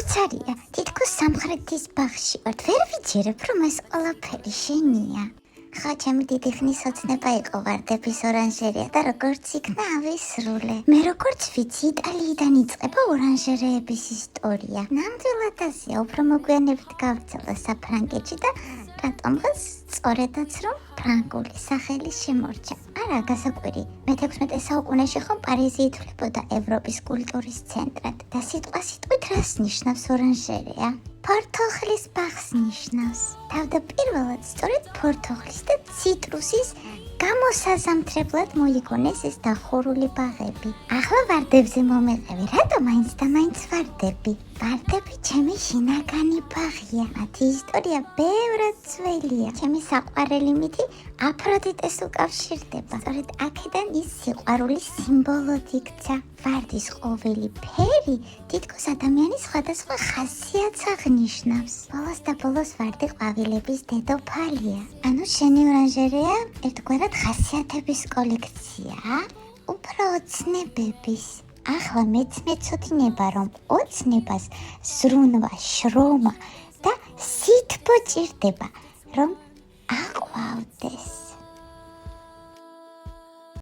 როგორც არია, თითქოს სამხრეთის ბაღში ვართ, ვერ ვიჯერებ, რომ ეს ყველაფერი შენია. ხა, ჩემი დიდი ხნის ოცნება იყო ვარდების ორანჟერია და როგორც იქნა ავისრულე. მე როგორც ვიცი, იტალიიდან იწყება ორანჟერეების ისტორია. ნამდვილად ასეა, უფრო მოგვიანებით გავრცელდა საფრანგეთში და რატომღაც სწორედაც რომ ფრანგული სახელი შემორჩა. არა, გასაკვირი. მე-16 საუკუნეში ხომ პარიზი ითვლებოდა ევროპის კულტურის ცენტრად და სიტყვით რას ნიშნავს ორანჟერეა? ფორთოხლის ბაღს ნიშნავს. თავდაპირველად სწორედ ფორთოხლის და ციტრუსის გამოსაზამთრებლად მოიგონეს ეს დახურული ბაღები. ახლა ვარდებზე მომეყევი, რატომ მაინც და მაინც ვარდები? ვარდები ჩემი შინაგანი ბაღია. მათი ისტორია ბევრად ძველია. ჩემი საყვარელი მითი აფროდიტეს უკავშირდება. სწორედ აქედან ის სიყვარულის სიმბოლოდ იქცა. ვარდის ყოველი ფერი თითქოს ადამიანის სხვადასხვა ხასიათს აღნიშნავს. ბოლოს და ბოლოს ვარდი ყვავილების დედოფალია. ანუ შენი ორანჟერეა ერთგვარად ხასიათების კოლექცია, უფრო ოცნებების. ახლა მეც მეცოდინება, რომ ოცნებას ზრუნვა, შრომა და სითბო ჭირდება, რომ აყვავდეს.